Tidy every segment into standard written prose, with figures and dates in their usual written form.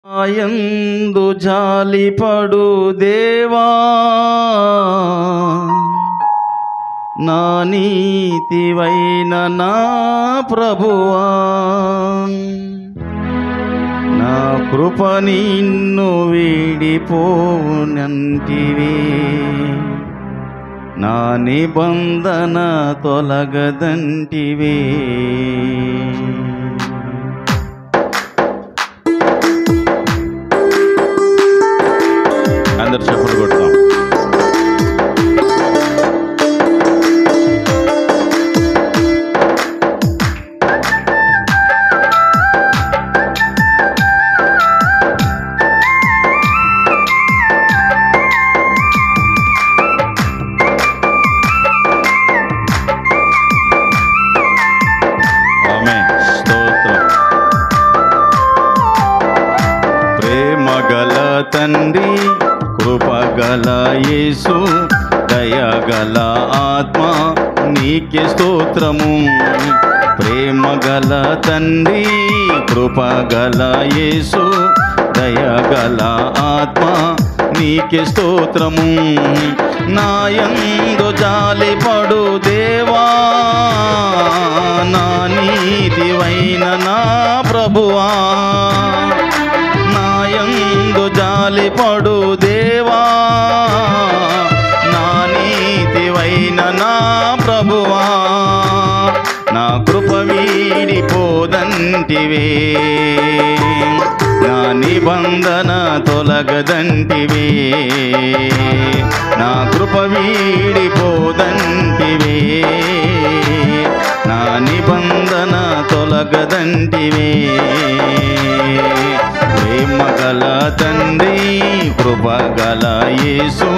నాయందు జాలిపడు దేవా, నా నీతివైన నా ప్రభువా, నా కృప నిన్ను వీడిపోనంటివి, నా నిబంధన తొలగదంటివి. అందరు చెప్పులు కొడతాం. ఆమేన్. స్తోత్రం. ప్రేమగల తండ్రి, కృపగల యేసు, దయగల ఆత్మ, నీకే స్తోత్రము. ప్రేమగల తండ్రి, కృపగల యేసు, దయగల ఆత్మ, నీకే స్తోత్రము. నాయందు జాలిపడు దేవా, నా నీతివైన నా ప్రభువా, నాయందు జాలిపడు దేవా, నా నీతివైన నా ప్రభువా, నా కృప వీడిపోదంటివే, నా నిబంధన తొలగదంటివే, నా కృప వీడిపోదంటివే, నా నిబంధన తొలగదంటివే. ప్రేమగల తండ్రి, కృపగల యేసు,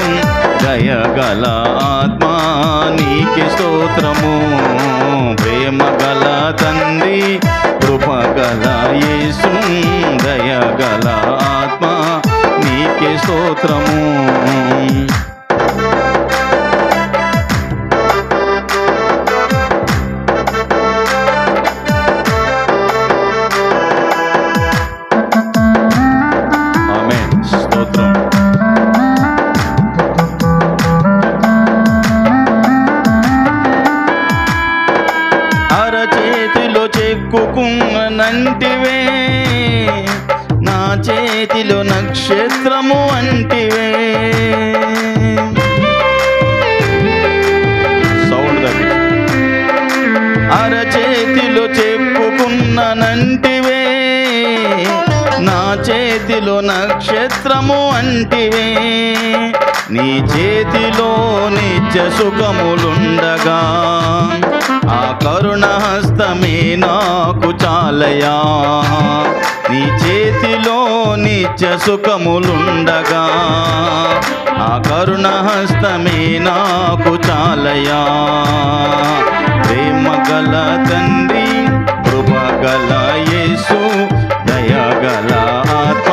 దయగల ఆత్మ, నీకే స్తోత్రము. ప్రేమగల తండ్రి, కృపగల యేసు, దయగల ఆత్మ, నీకే స్తోత్రము. ఆమేన్. స్తోత్రం. అరచేతిలో చెక్కుకున్నంటివే, నా చేతిలో నక్షత్రము అంటివే. సౌండ్ తగ్గి. అరచేతిలో చెక్కుకున్నంటివే, నా చేతిలో నక్షత్రము అంటివే. నీ చేతిలో నిత్య సుఖములుండగా, ఆ కరుణ హస్తమే నాకు చాలయా. నీ చేతిలో నిత్య సుఖములుండగా, ఆ కరుణ హస్తమే నాకు చాలయా. ప్రేమగల తండ్రి, కృపగల యేసు, దయగల ఆత్మ,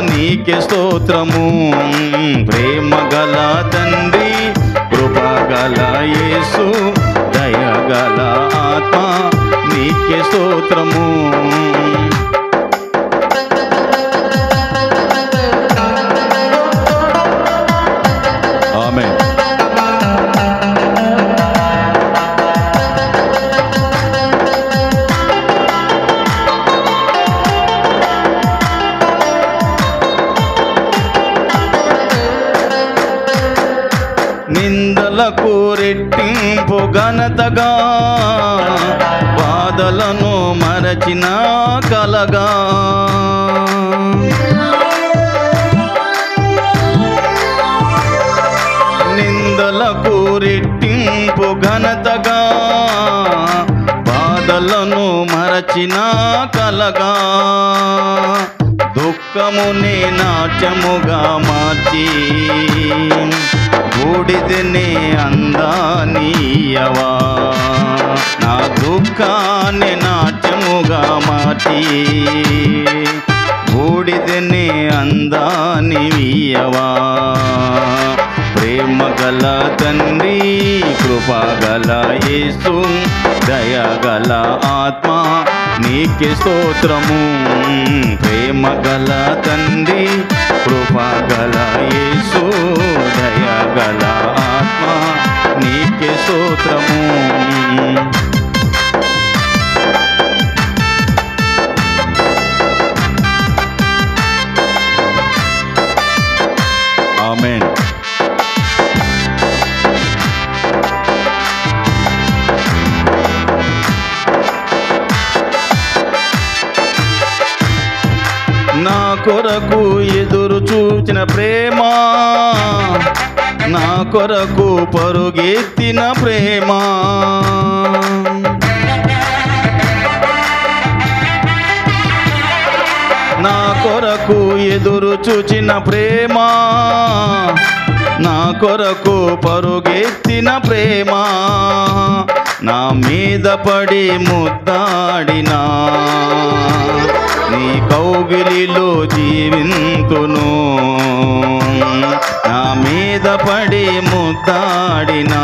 నీకే స్తోత్రము. ప్రేమగల తండ్రి, కృపగల యేసు, దయగల ఆత్మ, నీకే స్తోత్రము. ఆమేన్. నిందలకు రెట్టింపు ఘనతగా, బాధలను మరచిన కలగా, నిందలకు రెట్టింపు ఘనతగా, బాధలను మరచిన కలగా, దుఃఖమునే నాట్యముగా మార్చి, బూడిదనే అందానీయవా. నా దుఃఖాన్ని నాట్యముగా మార్చి, బూడిదనే అందానియవా. ప్రేమగల తండ్రి కృపగల యేసు దయగల ఆత్మ నీకే స్తోత్రము. ప్రేమగల తండ్రి కృపగల యేసు దయగల ఆత్మ నీకే స్తోత్రము. ఆమేన్. నా కొరకు ఎదురు చూచిన ప్రేమ, నా కొరకు పరుగెత్తిన ప్రేమ, నా కొరకు ఎదురు చూచిన ప్రేమ, నా కొరకు పరుగెత్తిన ప్రేమ, నా మీద పడి ముద్దాడినా నీ కౌగిలిలో జీవింతును. నా మీద పడి ముద్దాడినా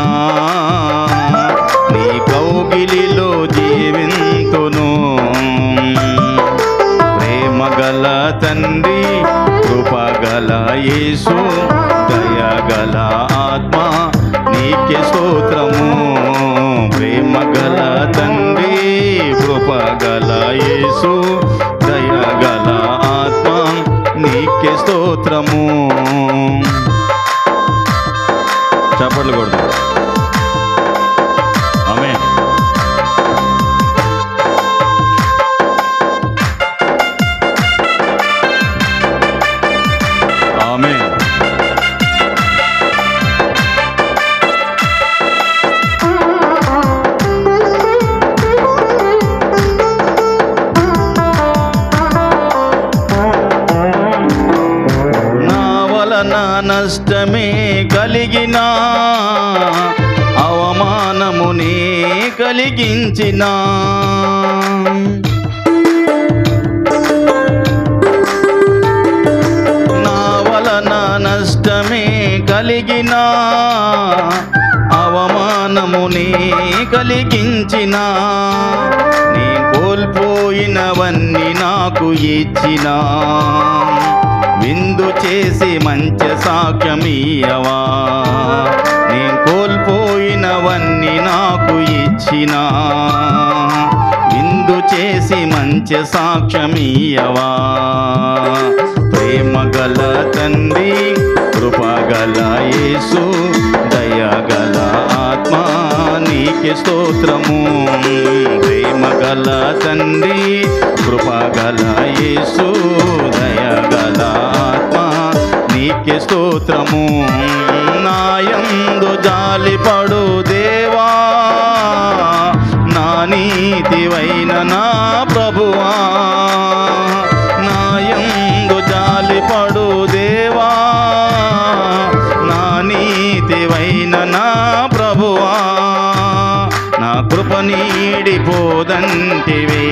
నీ కౌగిలిలో జీవింతును. ప్రేమగల తండ్రి కృపగల యేసు దయగల ఆత్మ నీకే స్తోత్రము. ప్రేమగల తండ్రి కృపగల యేసు దయగల ఆత్మ నీకే స్తోత్రము. చప్పట్లు కొడదాం. ఆమేన్. ఆమేన్. నష్టమే కలిగినా అవమానమునే కలిగించిన నా వలన నష్టమే కలిగినా అవమానమునే కలిగించిన నీ కోల్పోయినవన్నీ నాకు ఇచ్చిన విందు చేసి మంచి సాక్ష్యమియ్యవా. నీ కోల్పోయినవన్నీ నాకు ఇచ్చిన విందు చేసి మంచి సాక్ష్యమియ్యవా. ప్రేమగల తండ్రి కృపగల యేసు దయగల ఆత్మ నీకే స్తోత్రము. ప్రేమగల తండ్రి కృపగల యేసు దయగల ఆత్మ నీకే స్తోత్రము. నాయందు జాలిపడు దేవా, నా నీతివైన నా ప్రభువా. నాయందు జాలిపడు దేవా, నా నీతివైన నా ప్రభువా. నా కృప నీడిపోదంటివే,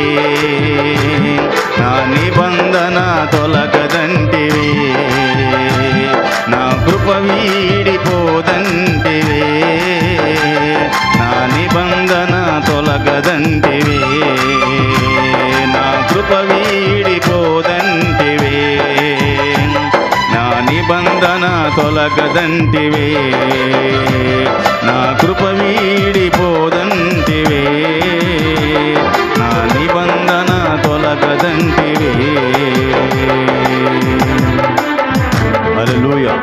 నా నిబంధన తొలగదంటివే. నా కృప వీడిపోదంటివే, నా నిబంధన తొలగదంటివే. నా కృప వీడిపోదంటివే, నా నిబంధన తొలగదంటివే. నా కృప వీడిపోదంటివే, నా నిబంధన తొలగదంటివే. హల్లెలూయా.